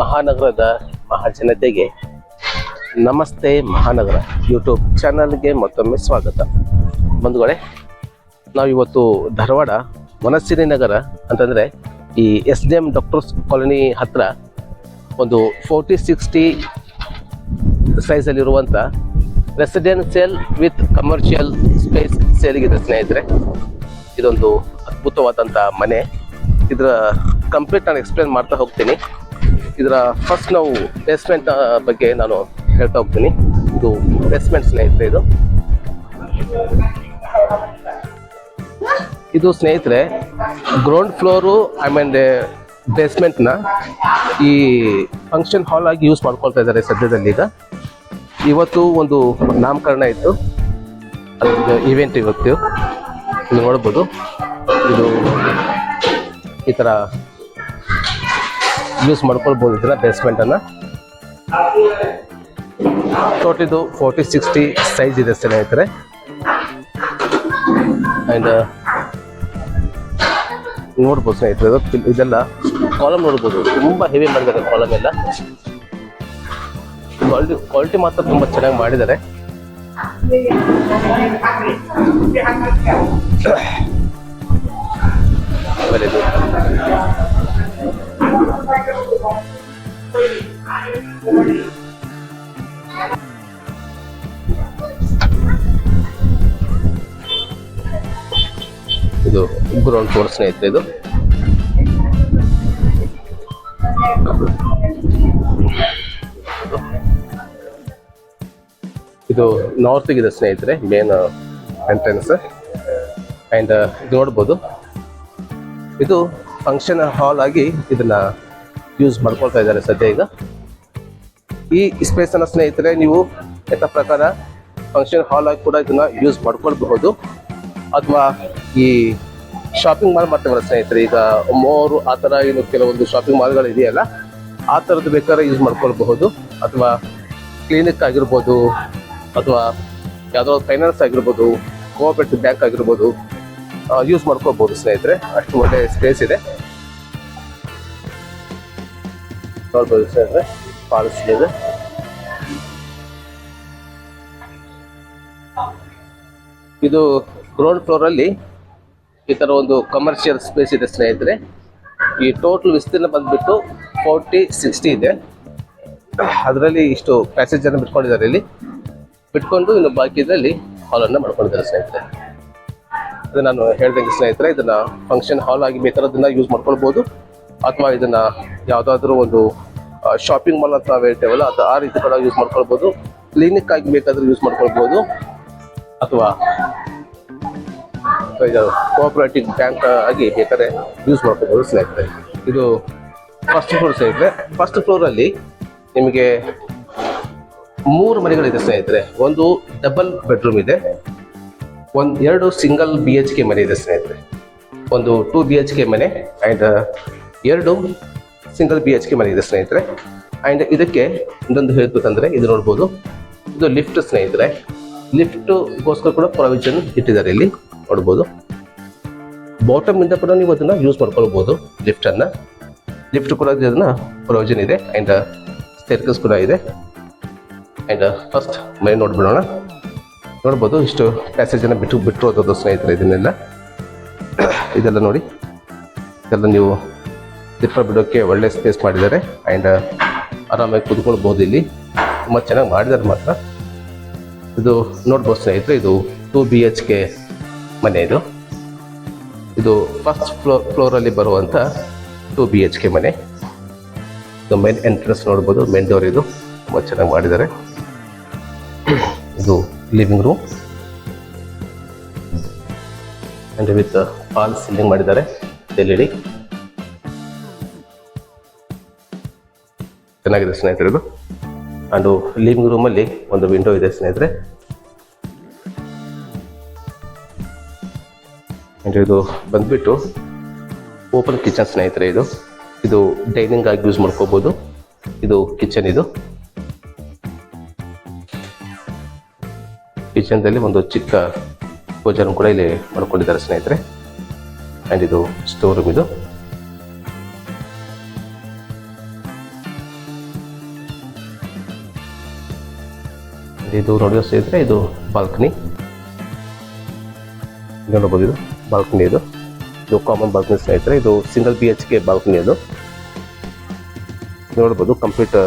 ಮಹಾನಗರದ ಮಹಾಜನತೆಗೆ ನಮಸ್ತೆ ಮಹಾನಗರ ಯೂಟ್ಯೂಬ್ ಚಾನಲ್ಗೆ ಮತ್ತೊಮ್ಮೆ ಸ್ವಾಗತ. ಬಂಧುಗಳೇ, ನಾವಿವತ್ತು ಧಾರವಾಡ ವನಸಿರಿ ನಗರ ಅಂತಂದರೆ ಈ SDM ಡಾಕ್ಟರ್ಸ್ ಕಾಲೋನಿ ಹತ್ರ ಒಂದು 40-60 ಸೈಜಲ್ಲಿರುವಂಥ ರೆಸಿಡೆನ್ಷಿಯಲ್ ವಿತ್ ಕಮರ್ಷಿಯಲ್ ಸ್ಪೇಸ್ ಸೇರಿಗಿದೆ ಸ್ನೇಹಿತರೆ. ಇದೊಂದು ಅದ್ಭುತವಾದಂಥ ಮನೆ. ಇದರ ಕಂಪ್ಲೀಟ್ ನಾನು ಎಕ್ಸ್ಪ್ಲೇನ್ ಮಾಡ್ತಾ ಹೋಗ್ತೀನಿ. ಇದರ ಫಸ್ಟ್ ನಾವು ಬೇಸ್ಮೆಂಟ್ ಬಗ್ಗೆ ನಾನು ಹೇಳ್ತಾ ಹೋಗ್ತೀನಿ. ಇದು ಬೇಸ್ಮೆಂಟ್ ಸ್ನೇಹಿತರೆ. ಇದು ಸ್ನೇಹಿತರೆ ಗ್ರೌಂಡ್ ಫ್ಲೋರು ಬೇಸ್ಮೆಂಟ್ನ ಈ ಫಂಕ್ಷನ್ ಹಾಲ್ ಆಗಿ ಯೂಸ್ ಮಾಡ್ಕೊಳ್ತಾ ಇದ್ದಾರೆ ಸದ್ಯದಲ್ಲಿ. ಇವತ್ತು ಒಂದು ನಾಮಕರಣ ಇತ್ತು, ಅದು ಇವೆಂಟ್ ಇವತ್ತು ನೋಡ್ಬೋದು. ಇದು ಈ ಥರ ಯೂಸ್ ಮಾಡ್ಕೊಳ್ಬೋದು ಇದನ್ನ ಬೇಸ್ಮೆಂಟನ್ನು. ಟೋಟಲ್ ಇದು 40-60 ಸೈಜ್ ಇದೆ ಸ್ನೇಹಿತರೆ. ಆ್ಯಂಡ್ ನೋಡ್ಬೋದು ಸ್ನೇಹಿತರೆ, ಇದೆಲ್ಲ ಕಾಲಮ್ ನೋಡ್ಬೋದು, ತುಂಬ ಹೆವಿ ಮಾಡಿದ್ದಾರೆ ಕಾಲಮ್ ಎಲ್ಲ. ಕ್ವಾಲಿಟಿ ಮಾತ್ರ ತುಂಬ ಚೆನ್ನಾಗಿ ಮಾಡಿದ್ದಾರೆ. ಇದು ಗ್ರೌಂಡ್ ಫ್ಲೋರ್ ಸ್ನೇಹಿತರೆ. ಇದು ನಾರ್ತ್ಗಿದೆ ಸ್ನೇಹಿತರೆ, ಮೇನ್ ಎಂಟ್ರೆನ್ಸ್. ಆ್ಯಂಡ್ ಇದು ನೋಡ್ಬೋದು, ಇದು ಫಂಕ್ಷನ್ ಹಾಲ್ ಆಗಿ ಇದನ್ನ ಯೂಸ್ ಮಾಡ್ಕೊಳ್ತಾ ಇದ್ದಾರೆ ಸದ್ಯ ಈಗ. ಈ ಸ್ಪೇಸನ್ನು ಸ್ನೇಹಿತರೆ ನೀವು ಯಥ ಪ್ರಕಾರ ಫಂಕ್ಷನ್ ಹಾಲ್ ಆಗಿ ಕೂಡ ಇದನ್ನ ಯೂಸ್ ಮಾಡ್ಕೊಳ್ಬಹುದು, ಅಥವಾ ಈ ಶಾಪಿಂಗ್ ಮಾಲ್ ಮಾಡ್ತೇವಲ್ಲ ಸ್ನೇಹಿತರೆ, ಈಗ ಮೋರು ಆ ಥರ ಏನು ಕೆಲವೊಂದು ಶಾಪಿಂಗ್ ಮಾಲ್ಗಳು ಇದೆಯಲ್ಲ, ಆ ಥರದ್ದು ಬೇಕಾದ್ರೆ ಯೂಸ್ ಮಾಡ್ಕೊಳ್ಬಹುದು. ಅಥವಾ ಕ್ಲಿನಿಕ್ ಆಗಿರ್ಬೋದು, ಅಥವಾ ಯಾವುದೋ ಫೈನಾನ್ಸ್ ಆಗಿರ್ಬೋದು, ಕೋಆಪರೇಟಿವ್ ಬ್ಯಾಂಕ್ ಆಗಿರ್ಬೋದು, ಯೂಸ್ ಮಾಡ್ಕೊಳ್ಬೋದು ಸ್ನೇಹಿತರೆ. ಅಷ್ಟು ಒಳ್ಳೆ ಸ್ಪೇಸ್ ಇದೆ ನೋಡ್ಬೋದು ಸ್ನೇಹಿತರೆ. ಫಾಲ್ಸ್ ಇದೆ. ಇದು ಗ್ರೌಂಡ್ ಫ್ಲೋರಲ್ಲಿ ಈ ಥರ ಒಂದು ಕಮರ್ಷಿಯಲ್ ಸ್ಪೇಸ್ ಇದೆ ಸ್ನೇಹಿತರೆ. ಈ ಟೋಟಲ್ ವಿಸ್ತೀರ್ಣ ಬಂದ್ಬಿಟ್ಟು 40-60 ಇದೆ. ಅದರಲ್ಲಿ ಇಷ್ಟು ಪ್ಯಾಸೇಜನ್ನು ಬಿಟ್ಕೊಂಡಿದ್ದಾರೆ. ಇಲ್ಲಿ ಬಿಟ್ಕೊಂಡು ಇನ್ನು ಬಾಕಿ ಇದರಲ್ಲಿ ಹಾಲನ್ನು ಮಾಡ್ಕೊಂಡಿದ್ದಾರೆ ಸ್ನೇಹಿತರೆ. ಅದು ನಾನು ಹೇಳ್ದಂಗೆ ಸ್ನೇಹಿತರೆ, ಇದನ್ನ ಫಂಕ್ಷನ್ ಹಾಲ್ ಆಗಿ ಬೇಕಾದ್ರದನ್ನ ಯೂಸ್ ಮಾಡ್ಕೊಳ್ಬೋದು, ಅಥವಾ ಇದನ್ನ ಯಾವುದಾದ್ರೂ ಒಂದು ಶಾಪಿಂಗ್ ಮಾಲ್ ಅಂತ ನಾವು ಹೇಳ್ತೇವಲ್ಲ, ಅದು ಆ ರೀತಿ ಕೂಡ ಯೂಸ್ ಮಾಡ್ಕೊಳ್ಬೋದು. ಕ್ಲಿನಿಕ್ ಆಗಿ ಬೇಕಾದ್ರೂ ಯೂಸ್ ಮಾಡ್ಕೊಳ್ಬೋದು, ಅಥವಾ ಕೋಆಪರೇಟಿವ್ ಬ್ಯಾಂಕ್ ಆಗಿ ಬೇಕಾದ್ರೆ ಯೂಸ್ ಮಾಡ್ಕೊಳ್ಬೋದು ಸ್ನೇಹಿತರೆ. ಇದು ಫಸ್ಟ್ ಫ್ಲೋರ್ ಸ್ನೇಹಿತರೆ. ಫಸ್ಟ್ ಫ್ಲೋರಲ್ಲಿ ನಿಮಗೆ 3 ಮನೆಗಳಿದೆ ಸ್ನೇಹಿತರೆ. ಒಂದು ಡಬಲ್ ಬೆಡ್ರೂಮ್ ಇದೆ, 2 ಸಿಂಗಲ್ BHK ಮನೆ ಇದೆ ಸ್ನೇಹಿತರೆ, ಒಂದು 2 BHK ಮನೆ ಆ್ಯಂಡ್ 2 ಸಿಂಗಲ್ BHK ಮನೆ ಇದೆ ಸ್ನೇಹಿತರೆ. ಆ್ಯಂಡ್ ಇದಕ್ಕೆ ಇನ್ನೊಂದು ಹೇಳ್ಬೇಕಂದ್ರೆ, ಇದು ನೋಡ್ಬೋದು, ಇದು ಲಿಫ್ಟ್ ಸ್ನೇಹಿತರೆ. ಲಿಫ್ಟ್ಗೋಸ್ಕರ ಕೂಡ ಪ್ರೊವಿಷನ್ ಇಟ್ಟಿದ್ದಾರೆ ಇಲ್ಲಿ ನೋಡ್ಬೋದು. ಬಾಟಮ್ ಇಂದ ಕೂಡ ನೀವು ಅದನ್ನ ಯೂಸ್ ಮಾಡ್ಕೊಳ್ಬೋದು ಲಿಫ್ಟನ್ನು. ಲಿಫ್ಟ್ ಕೂಡ ಅದನ್ನ ಪ್ರೊವಿಷನ್ ಇದೆ, ಆ್ಯಂಡ್ ಸ್ಟೇರ್ಕೇಸ್ ಕೂಡ ಇದೆ. ಆ್ಯಂಡ್ ಫಸ್ಟ್ ಮನೆ ನೋಡ್ಬಿಡೋಣ. ನೋಡ್ಬೋದು ಇಷ್ಟು ಪ್ಯಾಸೇಜನ್ನು ಬಿಟ್ಟಿರೋದು ಸ್ನೇಹಿತರೆ. ಇದೆಲ್ಲ ನೋಡಿ, ಇದೆಲ್ಲ ನೀವು ಸ್ಲಿಪ್ಪರ್ ಬಿಡೋಕ್ಕೆ ಒಳ್ಳೆ ಸ್ಪೇಸ್ ಮಾಡಿದ್ದಾರೆ. ಆ್ಯಂಡ್ ಆರಾಮಾಗಿ ಕೂತ್ಕೊಳ್ಬೋದು. ಇಲ್ಲಿ ತುಂಬ ಚೆನ್ನಾಗಿ ಮಾಡಿದ್ದಾರೆ ಮಾತ್ರ. ಇದು ನೋಡ್ಬೋದು ಸ್ನೇಹಿತರೆ, ಇದು 2 BHK ಮನೆ. ಇದು ಫಸ್ಟ್ ಫ್ಲೋರಲ್ಲಿ ಬರುವಂಥ 2 BHK ಮನೆ. ಇದು ಮೇನ್ ಎಂಟ್ರೆನ್ಸ್ ನೋಡ್ಬೋದು, ಮೇನ್ ಡೋರ್ ಇದು ತುಂಬ ಚೆನ್ನಾಗಿ ಮಾಡಿದ್ದಾರೆ. ಇದು living room and with fall ceiling ಮಾಡಿದ್ದಾರೆ. LED ಚೆನ್ನಾಗಿದೆ ಸ್ನೇಹಿತರೆ ಇದು. ಆ್ಯಂಡು ಲಿವಿಂಗ್ ರೂಮಲ್ಲಿ ಒಂದು ವಿಂಡೋ ಇದೆ ಸ್ನೇಹಿತರೆ. ಆ್ಯಂಡ್ ಇದು ಬಂದ್ಬಿಟ್ಟು ಓಪನ್ ಕಿಚನ್ ಸ್ನೇಹಿತರೆ. ಇದು ಡೈನಿಂಗ್ ಆಗಿ ಯೂಸ್ ಮಾಡ್ಕೋಬೋದು. ಇದು ಕಿಚನ್. ಇದು ಕಿಚನ್ದಲ್ಲಿ ಒಂದು ಚಿಕ್ಕ ಪೂಜಾನು ಕೂಡ ಇಲ್ಲಿ ಮಾಡ್ಕೊಂಡಿದ್ದಾರೆ ಸ್ನೇಹಿತರೆ. ಆ್ಯಂಡ್ ಇದು ಸ್ಟೋರ್ ರೂಮ್. ಇದು ನೋಡಿದ್ರೆ ಸ್ನೇಹಿತರೆ, ಇದು ಬಾಲ್ಕನಿ ನೋಡಬಹುದು. ಇದು ಬಾಲ್ಕನಿ. ಇದು ಕಾಮನ್ ಬಾಲ್ಕನಿ ಸ್ನೇಹಿತರೆ. ಇದು ಸಿಂಗಲ್ BHK ಬಾಲ್ಕನಿ. ಅದು ನೋಡ್ಬೋದು, ಕಂಪ್ಲೀಟ್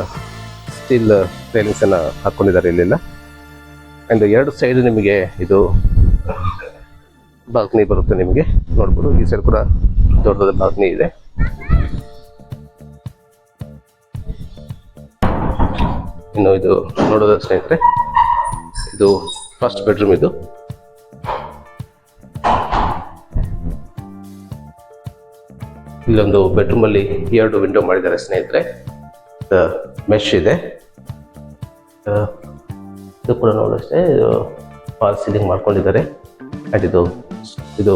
ಸ್ಟೀಲ್ ರೈಲಿಂಗ್ಸ್ ಅನ್ನ ಹಾಕೊಂಡಿದ್ದಾರೆ ಇಲ್ಲೆಲ್ಲ. ಆ್ಯಂಡ್ 2 ಸೈಡ್ ನಿಮಗೆ ಇದು ಬಾಲ್ಕನಿ ಬರುತ್ತೆ. ನಿಮಗೆ ನೋಡ್ಬೋದು, ಈ ಸೈಡ್ ಕೂಡ ದೊಡ್ಡದಾದ ಬಾಲ್ಕನಿ ಇದೆ. ಇನ್ನು ಇದು ನೋಡೋದು ಸ್ನೇಹಿತರೆ, ಇದು ಫಸ್ಟ್ ಬೆಡ್ರೂಮ್. ಇಲ್ಲೊಂದು ಬೆಡ್ರೂಮ್ ಅಲ್ಲಿ 2 ವಿಂಡೋ ಮಾಡಿದ್ದಾರೆ ಸ್ನೇಹಿತರೆ. ಮೆಶ್ ಇದೆ. ಇದು ಕೂಡ ನೋಡೋಷ್ಟೇ, ಫಾಲ್ ಸೀಲಿಂಗ್ ಮಾಡ್ಕೊಂಡಿದ್ದಾರೆ. ಆ್ಯಂಡ್ ಇದು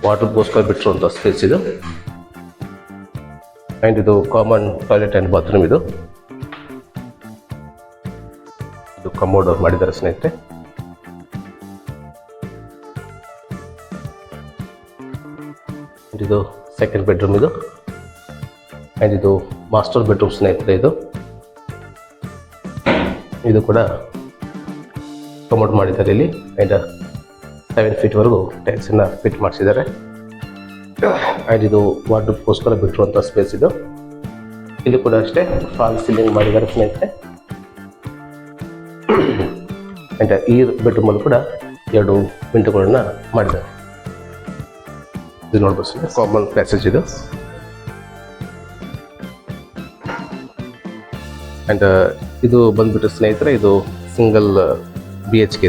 ವಾಟರ್ಗೋಸ್ಕರ ಬಿಟ್ಟಿರುವಂಥ ಸ್ಪೇಸ್ ಇದು. ಆ್ಯಂಡ್ ಇದು ಕಾಮನ್ ಟಾಯ್ಲೆಟ್ ಆ್ಯಂಡ್ ಬಾತ್ರೂಮ್. ಇದು ಕಮೋಡ್ ಮಾಡಿದ್ದಾರೆ ಸ್ನೇಹಿತರೆ. ಇದು ಸೆಕೆಂಡ್ ಬೆಡ್ರೂಮ್. ಆ್ಯಂಡ್ ಇದು ಮಾಸ್ಟರ್ ಬೆಡ್ರೂಮ್ ಸ್ನೇಹಿತರೆ. ಇದು ಕೂಡ ಕಮೋಡ್ ಮಾಡಿದ್ದಾರೆ ಇಲ್ಲಿ. ಆ್ಯಂಡ್ 7 ಫೀಟ್ವರೆಗೂ ಟೈಲ್ಸನ್ನು ಫಿಟ್ ಮಾಡಿಸಿದ್ದಾರೆ. ಆ್ಯಂಡ್ ಇದು ವಾರ್ಡ್ರೋಬ್ಗೋಸ್ಕರ ಬಿಟ್ಟಿರುವಂಥ ಸ್ಪೇಸ್ ಇದು. ಇಲ್ಲಿ ಕೂಡ ಅಷ್ಟೇ ಫಾಲ್ ಸೀಲಿಂಗ್ ಮಾಡಿದ್ದಾರೆ ಸ್ನೇಹಿತರೆ. ಆ್ಯಂಡ್ ಈ ಬೆಡ್ರೂಮಲ್ಲಿ ಕೂಡ 2 ವಿಂಡೋಗಳನ್ನ ಮಾಡಿದ್ದಾರೆ. ಇದು ನೋಡ್ಬೋದು ಸ್ನೇಹಿತರೆ, ಕಾಮನ್ ಪ್ಯಾಸೇಜ್ ಇದು. ಆ್ಯಂಡ್ ಇದು ಬಂದ್ಬಿಟ್ಟು ಸ್ನೇಹಿತರೆ, ಇದು ಸಿಂಗಲ್ BHK.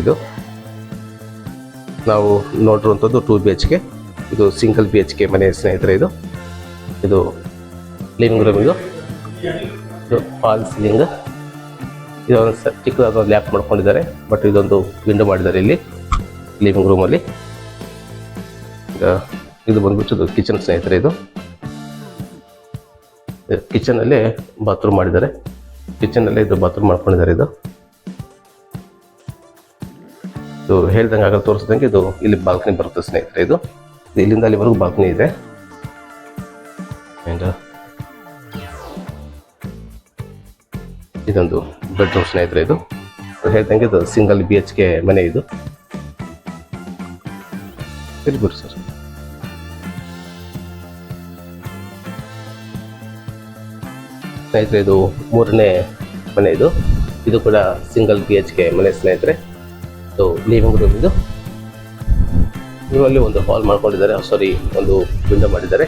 ನಾವು ನೋಡಿರುವಂಥದ್ದು 2 BHK. ಇದು ಸಿಂಗಲ್ BHK ಮನೆ ಸ್ನೇಹಿತರೆ. ಇದು ಲಿವಿಂಗ್ ರೂಮ್. ಇದು ಫಾಲ್ ಸೀಲಿಂಗ್. ಇದೊಂದು ಚಿಕ್ಕದಾದ ಒಂದು ಲ್ಯಾಪ್ ಮಾಡ್ಕೊಂಡಿದ್ದಾರೆ. ಬಟ್ ಇದೊಂದು ವಿಂಡೋ ಮಾಡಿದ್ದಾರೆ ಇಲ್ಲಿ ಲಿವಿಂಗ್ ರೂಮಲ್ಲಿ. ಇದು ಬಂದ್ಬಿಟ್ಟು ಕಿಚನ್ ಸ್ನೇಹಿತರೆ. ಇದು ಕಿಚನಲ್ಲೇ ಬಾತ್ರೂಮ್ ಮಾಡಿದ್ದಾರೆ. ಕಿಚನಲ್ಲೇ ಇದು ಬಾತ್ರೂಮ್ ಮಾಡ್ಕೊಂಡಿದ್ದಾರೆ. ಇದು ಹೇಳ್ದಂಗೆ ಆಗಲ್ಲ ತೋರಿಸ್ದಂಗೆ ಇದು ಇಲ್ಲಿ ಬಾಲ್ಕನಿ ಬರುತ್ತೆ ಸ್ನೇಹಿತರೆ. ಇದು ಇಲ್ಲಿಂದ ಅಲ್ಲಿವರೆಗೂ ಬಾಲ್ಕನಿ ಇದೆ. ಆ್ಯಂಡ್ ಇದೊಂದು ಬೆಡ್ರೂಮ್ ಸ್ನೇಹಿತರೆ. ಇದು ಹೇಳ್ದಂಗೆ ಇದು ಸಿಂಗಲ್ BHK ಮನೆ. ಇದು ವೆರಿ ಗುಡ್ ಸರ್. ಸ್ನೇಹಿತರೆ, ಇದು 3ನೇ ಮನೆ. ಇದು ಕೂಡ ಸಿಂಗಲ್ BHK ಮನೆ ಸ್ನೇಹಿತರೆ. ಇದು ಲಿವಿಂಗ್ ರೂಮ್. ಇದರಲ್ಲಿ ಒಂದು ಹಾಲ್ ಮಾಡ್ಕೊಂಡಿದ್ದಾರೆ. ಸಾರಿ, ಒಂದು ವಿಂಡೋ ಮಾಡಿದ್ದಾರೆ.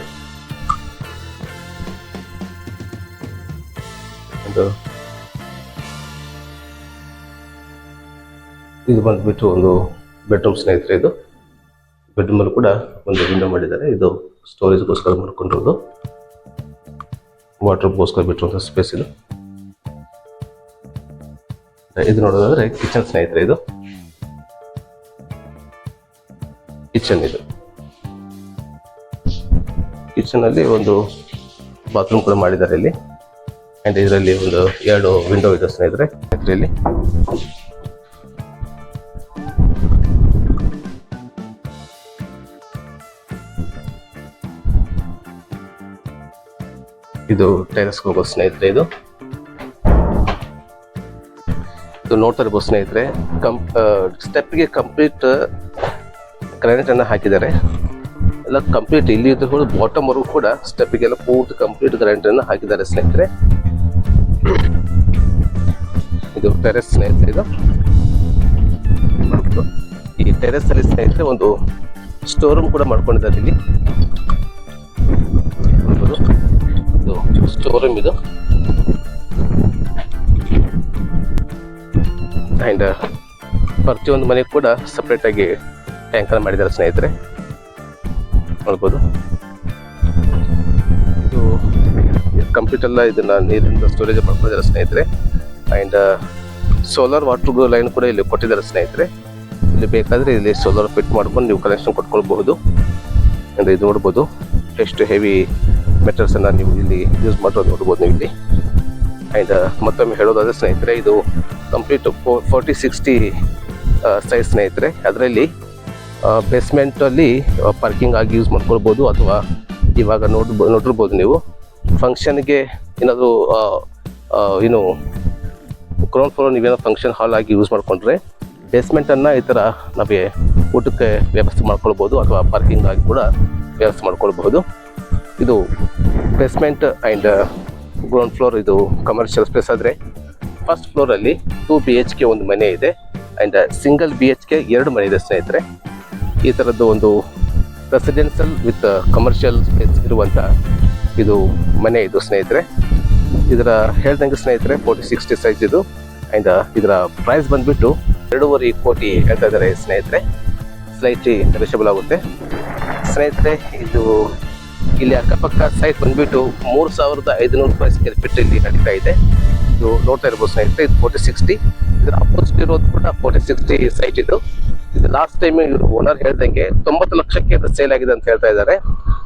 ಇದು ಬಂದ್ಬಿಟ್ಟು ಒಂದು ಬೆಡ್ರೂಮ್ ಸ್ನೇಹಿತರೆ. ಇದು ಬೆಡ್ರೂಮಲ್ಲಿ ಕೂಡ ಒಂದು ವಿಂಡೋ ಮಾಡಿದ್ದಾರೆ. ಇದು ಸ್ಟೋರೇಜ್ಗೋಸ್ಕರ ಮಾಡ್ಕೊಂಡಿರೋದು, ವಾಟರ್ಗೋಸ್ಕರ ಬಿಟ್ಟಿರುವಂಥ ಸ್ಪೇಸ್ ಇದು. ಇದು ನೋಡೋದಾದ್ರೆ ಕಿಚನ್ ಸ್ನೇಹಿತರೆ. ಇದು ಕಿಚನ್. ಇದು ಕಿಚನಲ್ಲಿ ಒಂದು ಬಾತ್ರೂಮ್ ಕೂಡ ಮಾಡಿದ್ದಾರೆ ಇಲ್ಲಿ. ಆ್ಯಂಡ್ ಇದರಲ್ಲಿ ಒಂದು 2 ವಿಂಡೋ ಇದೆ ಸ್ನೇಹಿತರೆ. ಇದರಲ್ಲಿ ಇದು ಟೆರೆಸ್ ಹೋಗೋ ಸ್ನೇಹಿತರೆ. ಇದು ನೋಡ್ತಾ ಇರ್ಬೋದು ಸ್ನೇಹಿತರೆ, ಸ್ಟೆಪ್ಗೆ ಕಂಪ್ಲೀಟ್ ಗ್ರಾನೈಟ್ ಅನ್ನ ಹಾಕಿದ್ದಾರೆ. ಎಲ್ಲ ಕಂಪ್ಲೀಟ್ ಇಲ್ಲಿ ಕೂಡ ಬಾಟಮ್ ವರೆಗೂ ಕೂಡ ಸ್ಟೆಪ್ಗೆಲ್ಲ ಪೂರ್ತಿ ಕಂಪ್ಲೀಟ್ ಗ್ರಾನೈಟ್ ಅನ್ನ ಹಾಕಿದ್ದಾರೆ ಸ್ನೇಹಿತರೆ. ಇದು ಟೆರೆಸ್ ಸ್ನೇಹಿತರೆ. ಇದು ನೋಡ್ಬೋದು. ಈ ಟೆರೆಸ್ ಅಲ್ಲಿ ಸ್ನೇಹಿತರೆ ಒಂದು ಸ್ಟೋರ್ ರೂಮ್ ಕೂಡ ಮಾಡ್ಕೊಂಡಿದ್ದಾರೆ ಇಲ್ಲಿ ನೋಡ್ಬೋದು. ಇದು ಸ್ಟೋರ್ ರೂಮ್ ಇದು. ಆ್ಯಂಡ್ ಪ್ರತಿಯೊಂದು ಮನೆಗೆ ಕೂಡ ಸಪ್ರೇಟ್ ಆಗಿ ಟ್ಯಾಂಕರ್ ಮಾಡಿದ್ದಾರೆ ಸ್ನೇಹಿತರೆ ನೋಡ್ಬೋದು. ಇದು ಕಂಪ್ಲೀಟ್ ಎಲ್ಲ ಇದನ್ನ ನೀರಿಂದ ಸ್ಟೋರೇಜ್ ಮಾಡ್ಕೊಂಡಿದ್ದಾರೆ ಸ್ನೇಹಿತರೆ. ಆ್ಯಂಡ್ ಸೋಲಾರ್ ವಾಟರ್ ಲೈನ್ ಕೂಡ ಇಲ್ಲಿ ಕೊಟ್ಟಿದ್ದಾರೆ ಸ್ನೇಹಿತರೆ. ಇಲ್ಲಿ ಬೇಕಾದರೆ ಇಲ್ಲಿ ಸೋಲಾರ್ ಫಿಟ್ ಮಾಡ್ಕೊಂಡು ನೀವು ಕನೆಕ್ಷನ್ ಕೊಟ್ಕೊಳ್ಬಹುದು. ಅಂದರೆ ಇದು ನೋಡ್ಬೋದು ಎಷ್ಟು ಹೆವಿ ಮೆಟಲ್ಸನ್ನು ನೀವು ಇಲ್ಲಿ ಯೂಸ್ ಮಾಡೋದು ನೋಡ್ಬೋದು ನೀವು ಇಲ್ಲಿ. ಆ್ಯಂಡ್ ಮತ್ತೊಮ್ಮೆ ಹೇಳೋದಾದರೆ ಸ್ನೇಹಿತರೆ, ಇದು ಕಂಪ್ಲೀಟ್ 40-60 ಸೈಜ್ ಸ್ನೇಹಿತರೆ. ಅದರಲ್ಲಿ ಬೇಸ್ಮೆಂಟಲ್ಲಿ ಪಾರ್ಕಿಂಗ್ ಆಗಿ ಯೂಸ್ ಮಾಡ್ಕೊಳ್ಬೋದು, ಅಥವಾ ಇವಾಗ ನೋಡಿರ್ಬೋದು ನೀವು ಫಂಕ್ಷನ್ಗೆ ಏನಾದರೂ ಏನು ಗ್ರೌಂಡ್ ಫ್ಲೋರ್ ನೀವೇನೋ ಫಂಕ್ಷನ್ ಹಾಲ್ ಆಗಿ ಯೂಸ್ ಮಾಡಿಕೊಂಡ್ರೆ ಬೇಸ್ಮೆಂಟನ್ನು ಈ ಥರ ನಮಗೆ ಊಟಕ್ಕೆ ವ್ಯವಸ್ಥೆ ಮಾಡ್ಕೊಳ್ಬೋದು, ಅಥವಾ ಪಾರ್ಕಿಂಗ್ ಆಗಿ ಕೂಡ ವ್ಯವಸ್ಥೆ ಮಾಡ್ಕೊಳ್ಬಹುದು. ಇದು ಬೇಸ್ಮೆಂಟ್ ಆ್ಯಂಡ್ ಗ್ರೌಂಡ್ ಫ್ಲೋರ್ ಇದು ಕಮರ್ಷಿಯಲ್ ಸ್ಪೇಸ್. ಆದರೆ ಫಸ್ಟ್ ಫ್ಲೋರಲ್ಲಿ 2 BHK ಒಂದು ಮನೆ ಇದೆ. ಆ್ಯಂಡ್ ಸಿಂಗಲ್ BHK 2 ಮನೆ ಇದೆ ಸ್ನೇಹಿತರೆ. ಈ ಥರದ್ದು ಒಂದು ರೆಸಿಡೆನ್ಷಿಯಲ್ ವಿತ್ ಕಮರ್ಷಿಯಲ್ ಸ್ಪೇಸ್ ಇರುವಂಥ ಇದು ಮನೆ ಇದು ಸ್ನೇಹಿತರೆ. ಇದರ ಹೇಳ್ದಂಗೆ ಸ್ನೇಹಿತರೆ 40-60 ಸೈಜ್ ಇದು. ಆ್ಯಂಡ್ ಇದರ ಪ್ರೈಸ್ ಬಂದುಬಿಟ್ಟು 2.5 ಕೋಟಿ ಹೇಳ್ತಾ ಇದ್ದಾರೆ ಸ್ನೇಹಿತರೆ. ಸ್ಲೈಟ್ಲಿ ನೆಗೋಷಿಯಬಲ್ ಆಗುತ್ತೆ ಸ್ನೇಹಿತರೆ. ಇದು ಇಲ್ಲಿ ಅಕ್ಕಪಕ್ಕ ಸೈಟ್ ಬಂದುಬಿಟ್ಟು 3,500 ರೂಪಾಯಿ ಸ್ಕ್ವೇರ್ ಫೀಟ್ ಇಲ್ಲಿ ನಡೀತಾ ಇದೆ. ಇದು ನೋಡ್ತಾ ಇರ್ಬೋದು ಸ್ನೇಹಿತರೆ. ಇದು 40-60. ಇದರ ಅಪೋಸಿಟ್ ಇರೋದು ಕೂಡ 40-60 ಸೈಟ್ ಇದು. ಇದು ಲಾಸ್ಟ್ ಟೈಮ್ ಇವರು ಓನರ್ ಹೇಳ್ದಂಗೆ 90 ಲಕ್ಷಕ್ಕೆ ಅದು ಸೇಲ್ ಆಗಿದೆ ಅಂತ ಹೇಳ್ತಾ ಇದ್ದಾರೆ.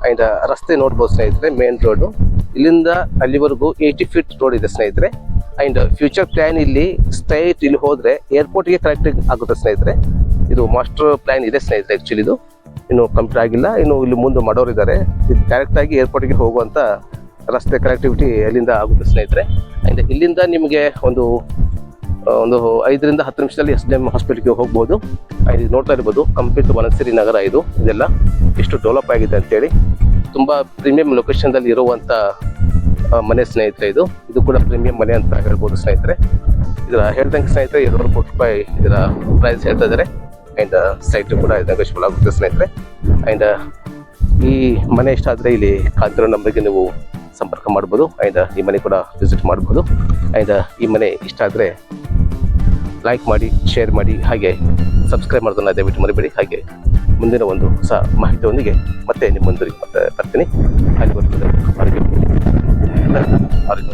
ಆ್ಯಂಡ್ ರಸ್ತೆ ನೋಡ್ಬೋದು ಸ್ನೇಹಿತರೆ, ಮೇನ್ ರೋಡು ಇಲ್ಲಿಂದ ಅಲ್ಲಿವರೆಗೂ 80 ಫೀಟ್ ರೋಡ್ ಇದೆ ಸ್ನೇಹಿತರೆ. ಆ್ಯಂಡ್ ಫ್ಯೂಚರ್ ಪ್ಲ್ಯಾನ್ ಇಲ್ಲಿ ಸ್ಟ್ರೈಟ್ ಇಲ್ಲಿ ಹೋದರೆ ಏರ್ಪೋರ್ಟ್ಗೆ ಕರೆಕ್ಟಾಗಿ ಆಗುತ್ತೆ ಸ್ನೇಹಿತರೆ. ಇದು ಮಾಸ್ಟರ್ ಪ್ಲ್ಯಾನ್ ಇದೆ ಸ್ನೇಹಿತರೆ. ಆ್ಯಕ್ಚುಲಿ ಇದು ಇನ್ನೂ ಕಂಪ್ಲೀಟ್ ಆಗಿಲ್ಲ, ಇನ್ನು ಇಲ್ಲಿ ಮುಂದೆ ಮಾಡೋರಿದ್ದಾರೆ. ಇದು ಡೈರೆಕ್ಟಾಗಿ ಏರ್ಪೋರ್ಟ್ಗೆ ಹೋಗುವಂಥ ರಸ್ತೆ ಕನೆಕ್ಟಿವಿಟಿ ಅಲ್ಲಿಂದ ಆಗುತ್ತೆ ಸ್ನೇಹಿತರೆ. ಆ್ಯಂಡ್ ಇಲ್ಲಿಂದ ನಿಮಗೆ ಒಂದು 5-10 ನಿಮಿಷದಲ್ಲಿ SDM ಹಾಸ್ಪಿಟಲ್ಗೆ ಹೋಗ್ಬೋದು. ಇದು ನೋಡ್ತಾ ಇರ್ಬೋದು ಕಂಪ್ಲೀಟ್ ವನಸಿರಿ ನಗರ ಇದು. ಇದೆಲ್ಲ ಎಷ್ಟು ಡೆವಲಪ್ ಆಗಿದೆ ಅಂತೇಳಿ ತುಂಬ ಪ್ರೀಮಿಯಂ ಲೊಕೇಶನ್ದಲ್ಲಿ ಇರುವಂಥ ಮನೆ ಸ್ನೇಹಿತರೆ. ಇದು ಕೂಡ ಪ್ರೀಮಿಯಂ ಮನೆ ಅಂತ ಹೇಳ್ಬೋದು ಸ್ನೇಹಿತರೆ. ಇದರ ಹೇಳ್ದಂಗೆ ಸ್ನೇಹಿತರೆ 2 ಕೋಟಿ ರೂಪಾಯಿ ಇದರ ಪ್ರೈಸ್ ಹೇಳ್ತಾ ಇದ್ದಾರೆ. ಆ್ಯಂಡ್ ಸೈಟ್ ಕೂಡ ನೆಗೋಷಿಯಬಲ್ ಆಗುತ್ತೆ ಸ್ನೇಹಿತರೆ. ಆ್ಯಂಡ್ ಈ ಮನೆ ಇಷ್ಟ ಆದರೆ ಇಲ್ಲಿ ಕಾಂತಿರೋ ನಂಬರ್ಗೆ ನೀವು ಸಂಪರ್ಕ ಮಾಡ್ಬೋದು. ಆ್ಯಂಡ್ ಈ ಮನೆ ಕೂಡ ವಿಸಿಟ್ ಮಾಡ್ಬೋದು. ಆ್ಯಂಡ್ ಈ ಮನೆ ಇಷ್ಟ ಆದರೆ ಲೈಕ್ ಮಾಡಿ, ಶೇರ್ ಮಾಡಿ, ಹಾಗೆ ಸಬ್ಸ್ಕ್ರೈಬ್ ಮಾಡೋದನ್ನು ದಯವಿಟ್ಟು ಮರಿಬೇಡಿ. ಹಾಗೆ ಮುಂದಿನ ಒಂದು ಹೊಸ ಮಾಹಿತಿಯೊಂದಿಗೆ ಮತ್ತೆ ನಿಮ್ಮ ಮುಂದೆ ಮತ್ತೆ ಬರ್ತೀನಿ. ಅಲ್ಲಿವರೆಗೂ ಆರೋಗ್ಯ